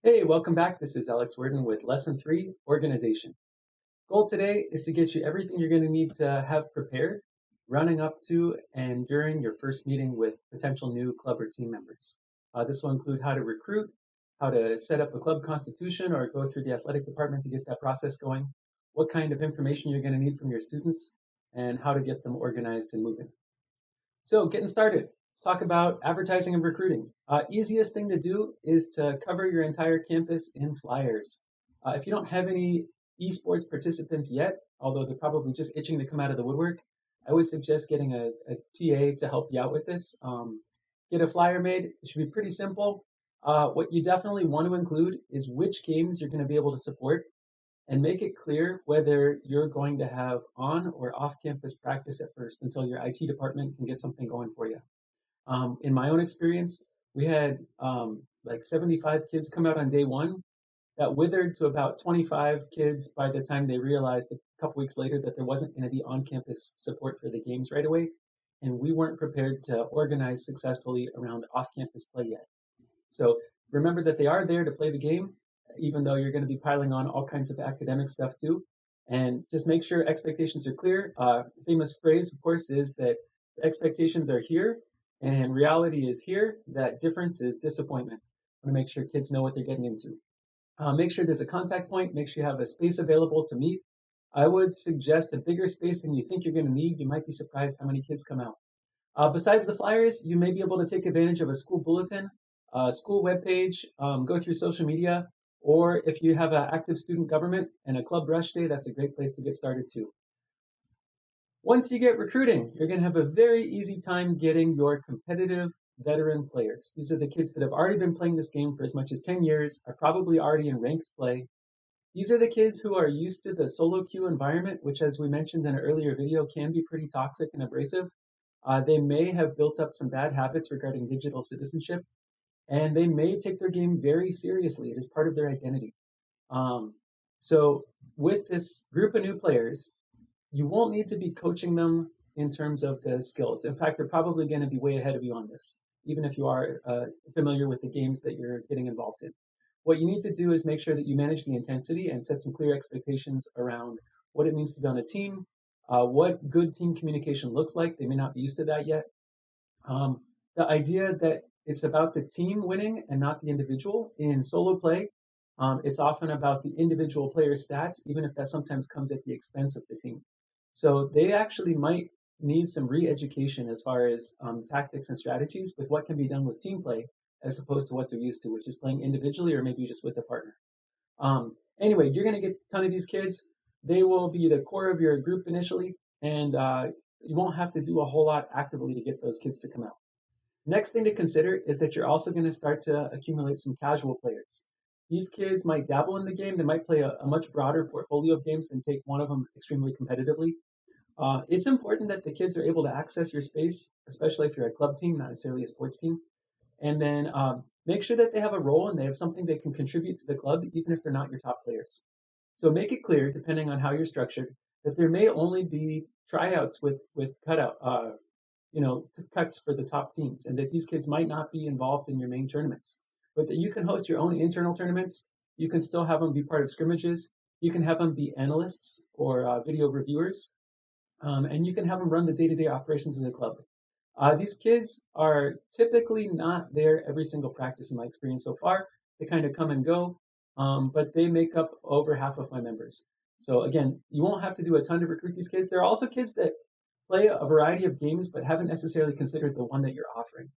Hey, welcome back. This is Alex Worden with Lesson 3, Organization. Goal today is to get you everything you're going to need to have prepared running up to and during your first meeting with potential new club or team members. This will include how to recruit, how to set up a club constitution or go through the athletic department to get that process going, what kind of information you're going to need from your students, and how to get them organized and moving. So, getting started, let's talk about advertising and recruiting. Easiest thing to do is to cover your entire campus in flyers. If you don't have any esports participants yet, although they're probably just itching to come out of the woodwork, I would suggest getting a TA to help you out with this. Get a flyer made. It should be pretty simple. What you definitely want to include is which games you're going to be able to support and make it clear whether you're going to have on or off campus practice at first until your IT department can get something going for you. In my own experience, we had like 75 kids come out on day one. That withered to about 25 kids by the time they realized a couple weeks later that there wasn't going to be on campus support for the games right away. And we weren't prepared to organize successfully around off campus play yet. So remember that they are there to play the game, even though you're going to be piling on all kinds of academic stuff too. And just make sure expectations are clear. Famous phrase, of course, is that the expectations are here and reality is here. That difference is disappointment. I want to make sure kids know what they're getting into. Make sure there's a contact point. Make sure you have a space available to meet. I would suggest a bigger space than you think you're going to need. You might be surprised how many kids come out. Besides the flyers, you may be able to take advantage of a school bulletin, a school webpage, go through social media, or if you have an active student government and a club rush day, that's a great place to get started too. Once you get recruiting, you're going to have a very easy time getting your competitive veteran players. These are the kids that have already been playing this game for as much as 10 years, are probably already in ranks play. These are the kids who are used to the solo queue environment, which, as we mentioned in an earlier video, can be pretty toxic and abrasive. They may have built up some bad habits regarding digital citizenship, and they may take their game very seriously. It is part of their identity. Um, so, with this group of new players, you won't need to be coaching them in terms of the skills. In fact, they're probably going to be way ahead of you on this, even if you are familiar with the games that you're getting involved in. What you need to do is make sure that you manage the intensity and set some clear expectations around what it means to be on a team, what good team communication looks like. They may not be used to that yet. The idea that it's about the team winning and not the individual. In solo play, it's often about the individual player's stats, even if that sometimes comes at the expense of the team. So they actually might need some re-education as far as tactics and strategies with what can be done with team play as opposed to what they're used to, which is playing individually or maybe just with a partner. Anyway, you're going to get a ton of these kids. They will be the core of your group initially, and you won't have to do a whole lot actively to get those kids to come out. Next thing to consider is that you're also going to start to accumulate some casual players. These kids might dabble in the game. They might play a much broader portfolio of games than take one of them extremely competitively. It's important that the kids are able to access your space, especially if you're a club team, not necessarily a sports team. And then make sure that they have a role and they have something they can contribute to the club, even if they're not your top players. So make it clear, depending on how you're structured, that there may only be tryouts with cutout, cuts for the top teams, and that these kids might not be involved in your main tournaments, but that you can host your own internal tournaments. You can still have them be part of scrimmages. You can have them be analysts or video reviewers, and you can have them run the day-to-day operations of the club. These kids are typically not there every single practice in my experience so far. They kind of come and go, but they make up over half of my members. So again, you won't have to do a ton to recruit these kids. There are also kids that play a variety of games, but haven't necessarily considered the one that you're offering.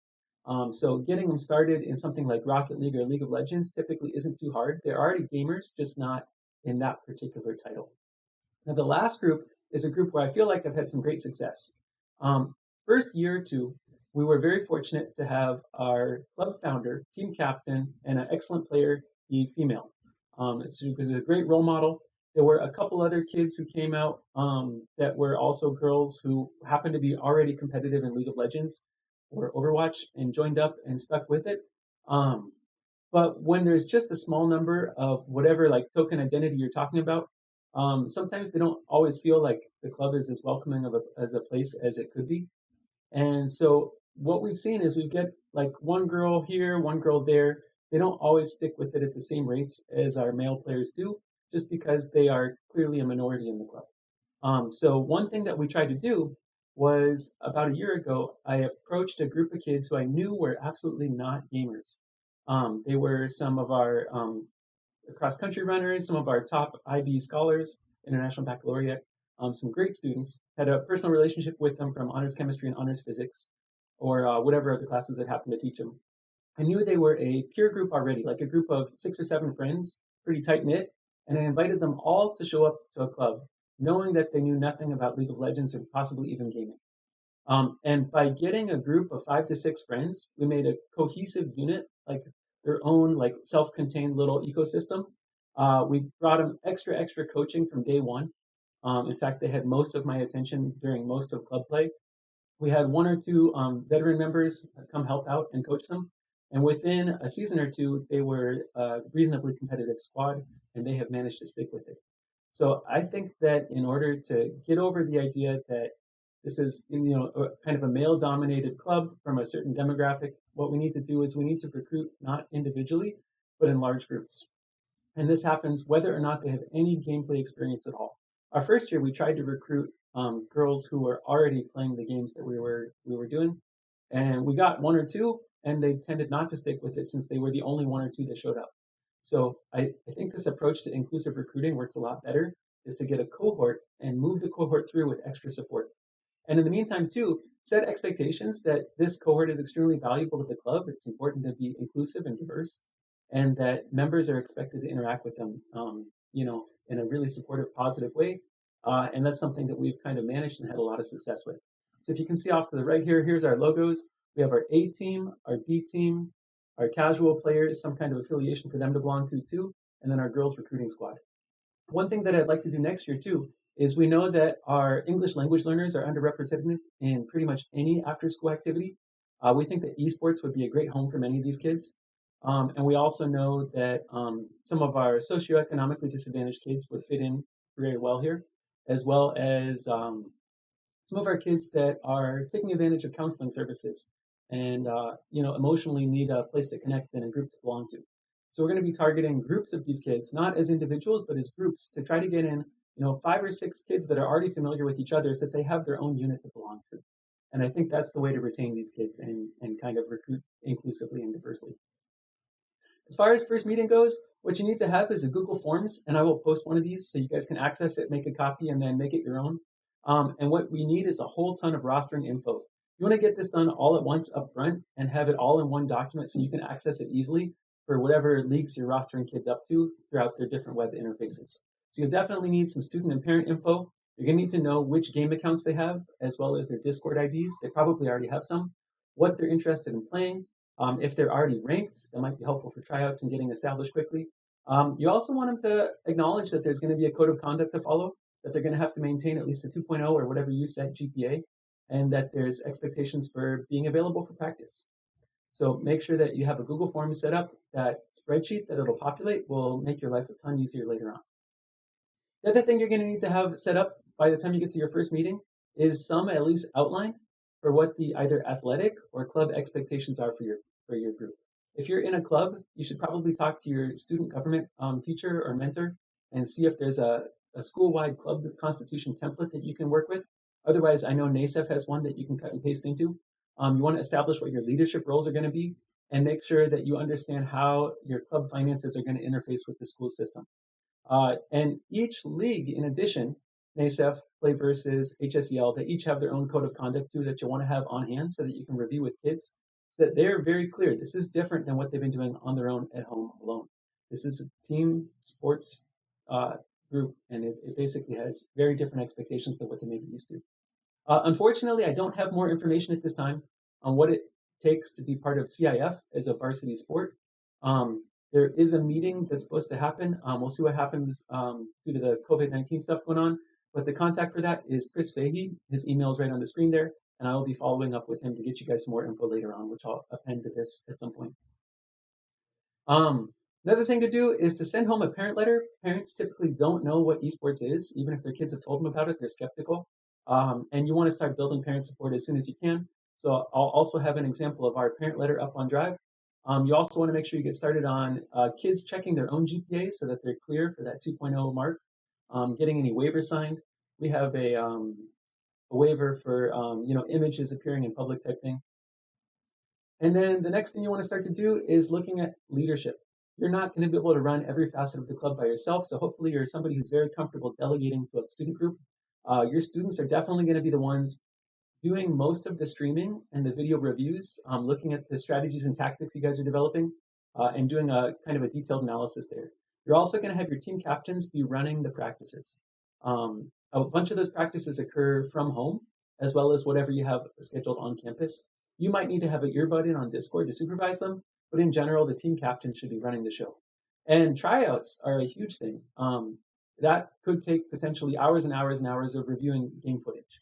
So getting them started in something like Rocket League or League of Legends typically isn't too hard. They're already gamers, just not in that particular title. Now, the last group is a group where I feel like I've had some great success. First year or two, we were very fortunate to have our club founder, team captain, and an excellent player be female. She was a great role model. There were a couple other kids who came out that were also girls who happened to be already competitive in League of Legends or Overwatch and joined up and stuck with it. But when there's just a small number of whatever like token identity you're talking about, sometimes they don't always feel like the club is as welcoming of as a place as it could be. And so what we've seen is we get like one girl here, one girl there. they don't always stick with it at the same rates as our male players do, just because they are clearly a minority in the club. So one thing that we tried to do was about a year ago, I approached a group of kids who I knew were absolutely not gamers. They were some of our cross country runners, some of our top IB scholars, International Baccalaureate, some great students. Had a personal relationship with them from honors chemistry and honors physics, or whatever other classes that happened to teach them. I knew they were a peer group already, like a group of 6 or 7 friends, pretty tight knit, and I invited them all to show up to a club, knowing that they knew nothing about League of Legends or possibly even gaming. And by getting a group of 5 to 6 friends, we made a cohesive unit, like their own like self-contained little ecosystem. We brought them extra coaching from day one. In fact, they had most of my attention during most of club play. We had 1 or 2 veteran members come help out and coach them. And within a season or two, they were a reasonably competitive squad, and they have managed to stick with it. So I think that in order to get over the idea that this is, kind of a male-dominated club from a certain demographic, what we need to do is we need to recruit not individually, but in large groups. And this happens whether or not they have any gameplay experience at all. Our first year, we tried to recruit girls who were already playing the games that we were doing, and we got 1 or 2, and they tended not to stick with it since they were the only 1 or 2 that showed up. So I think this approach to inclusive recruiting works a lot better, is to get a cohort and move the cohort through with extra support. And in the meantime, too, set expectations that this cohort is extremely valuable to the club. It's important to be inclusive and diverse, and that members are expected to interact with them, in a really supportive, positive way. And that's something that we've kind of managed and had a lot of success with. So if you can see off to the right here, here's our logos. We have our A team, our B team, our casual players, some kind of affiliation for them to belong to too, and then our girls recruiting squad. One thing that I'd like to do next year too is we know that our English language learners are underrepresented in pretty much any after school activity. We think that esports would be a great home for many of these kids. And we also know that some of our socioeconomically disadvantaged kids would fit in very well here, as well as some of our kids that are taking advantage of counseling services and emotionally need a place to connect and a group to belong to. So we're going to be targeting groups of these kids, not as individuals, but as groups, to try to get in 5 or 6 kids that are already familiar with each other so that they have their own unit to belong to. And I think that's the way to retain these kids and kind of recruit inclusively and diversely. As far as first meeting goes, what you need to have is a Google Forms, and I will post one of these so you guys can access it, make a copy, and then make it your own. And what we need is a whole ton of rostering info. You want to get this done all at once up front and have it all in one document so you can access it easily for whatever leagues you're rostering kids up to throughout their different web interfaces. So you'll definitely need some student and parent info. You're going to need to know which game accounts they have, as well as their Discord IDs. They probably already have some. What they're interested in playing. If they're already ranked, that might be helpful for tryouts and getting established quickly. You also want them to acknowledge that there's going to be a code of conduct to follow, that they're going to have to maintain at least a 2.0 or whatever you set GPA, and that there's expectations for being available for practice. So make sure that you have a Google Form set up. That spreadsheet that it'll populate will make your life a ton easier later on. The other thing you're going to need to have set up by the time you get to your first meeting is some at least outline for what the either athletic or club expectations are for your group. If you're in a club, you should probably talk to your student government teacher or mentor and see if there's a school-wide club constitution template that you can work with. Otherwise, I know NASEF has one that you can cut and paste into. You want to establish what your leadership roles are going to be and make sure that you understand how your club finances are going to interface with the school system. And each league, in addition, NASEF, Play versus HSEL, they each have their own code of conduct too that you want to have on hand so that you can review with kids so that they're very clear. This is different than what they've been doing on their own at home alone. This is a team sports group, and it basically has very different expectations than what they may be used to. Unfortunately, I don't have more information at this time on what it takes to be part of CIF as a varsity sport. There is a meeting that's supposed to happen. We'll see what happens due to the COVID-19 stuff going on. But the contact for that is Chris Fahey. His email is right on the screen there. And I will be following up with him to get you guys some more info later on, which I'll append to this at some point. Another thing to do is to send home a parent letter. Parents typically don't know what esports is. Even if their kids have told them about it, they're skeptical. And you want to start building parent support as soon as you can. So I'll also have an example of our parent letter up on Drive. You also want to make sure you get started on kids checking their own GPA so that they're clear for that 2.0 mark, getting any waivers signed. We have a waiver for images appearing in public type thing. And then the next thing you want to start to do is looking at leadership. You're not going to be able to run every facet of the club by yourself, so hopefully you're somebody who's very comfortable delegating to a student group. Your students are definitely going to be the ones doing most of the streaming and the video reviews, looking at the strategies and tactics you guys are developing, and doing a kind of a detailed analysis there. You're also going to have your team captains be running the practices. A bunch of those practices occur from home, as well as whatever you have scheduled on campus. You might need to have an earbud in on Discord to supervise them, but in general, the team captain should be running the show. And tryouts are a huge thing. That could take potentially hours and hours and hours of reviewing game footage,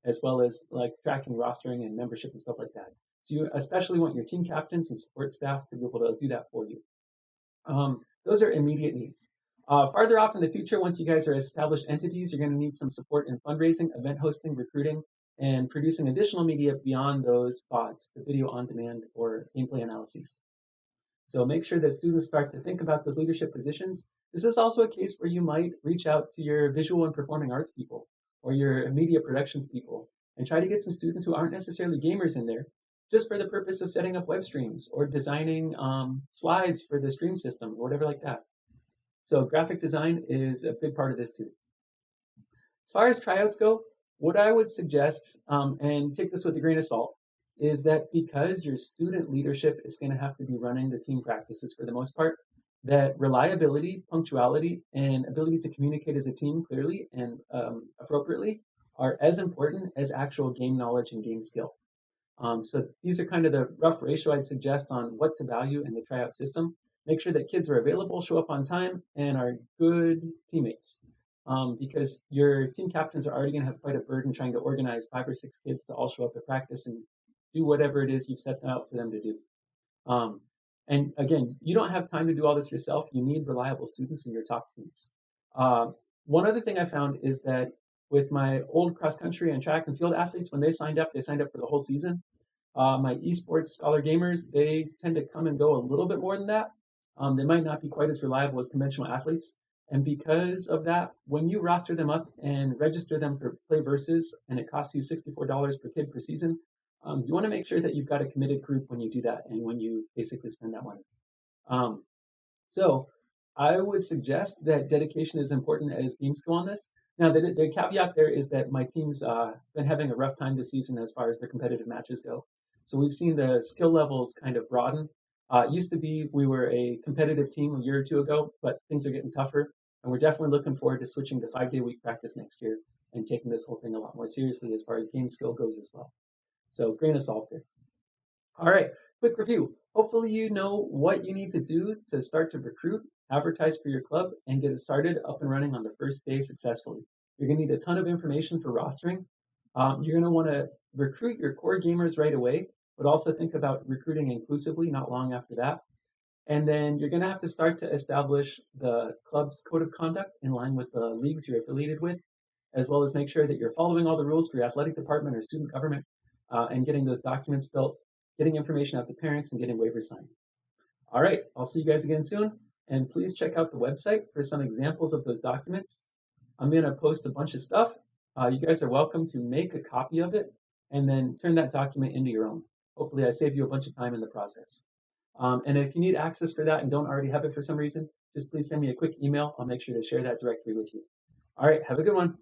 as well as like tracking rostering and membership and stuff like that. So you especially want your team captains and support staff to be able to do that for you. Those are immediate needs. Farther off in the future, once you guys are established entities, you're going to need some support in fundraising, event hosting, recruiting, and producing additional media beyond those VODs, the video on demand or gameplay analyses. So make sure that students start to think about those leadership positions. This is also a case where you might reach out to your visual and performing arts people or your media productions people and try to get some students who aren't necessarily gamers in there just for the purpose of setting up web streams or designing slides for the stream system or whatever like that. So graphic design is a big part of this too. As far as tryouts go, what I would suggest, and take this with a grain of salt, is that because your student leadership is going to have to be running the team practices for the most part, that reliability, punctuality, and ability to communicate as a team clearly and appropriately are as important as actual game knowledge and game skill. So these are kind of the rough ratio I'd suggest on what to value in the tryout system. Make sure that kids are available, show up on time, and are good teammates. Because your team captains are already going to have quite a burden trying to organize 5 or 6 kids to all show up at practice and do whatever it is you've set out for them to do. And again, you don't have time to do all this yourself. You need reliable students in your top teams. One other thing I found is that with my old cross country and track and field athletes, when they signed up for the whole season. My esports scholar gamers, they tend to come and go a little bit more than that. They might not be quite as reliable as conventional athletes. And because of that, when you roster them up and register them for play versus, and it costs you $64 per kid per season, you want to make sure that you've got a committed group when you do that and when you basically spend that money. So I would suggest that dedication is important as game skill on this. Now, the caveat there is that my team's been having a rough time this season as far as the competitive matches go. So we've seen the skill levels kind of broaden. It used to be we were a competitive team a year or two ago, but things are getting tougher. And we're definitely looking forward to switching to 5-day week practice next year and taking this whole thing a lot more seriously as far as game skill goes as well. So grain of salt there. All right, quick review. Hopefully you know what you need to do to start to recruit, advertise for your club, and get it started up and running on the first day successfully. You're going to need a ton of information for rostering. You're going to want to recruit your core gamers right away, but also think about recruiting inclusively not long after that. And then you're going to have to start to establish the club's code of conduct in line with the leagues you're affiliated with, as well as make sure that you're following all the rules for your athletic department or student government, and getting those documents built, getting information out to parents, and getting waivers signed. All right, I'll see you guys again soon. And please check out the website for some examples of those documents. I'm going to post a bunch of stuff. You guys are welcome to make a copy of it and then turn that document into your own. Hopefully I save you a bunch of time in the process. And if you need access for that and don't already have it for some reason, just please send me a quick email. I'll make sure to share that directly with you. All right, have a good one.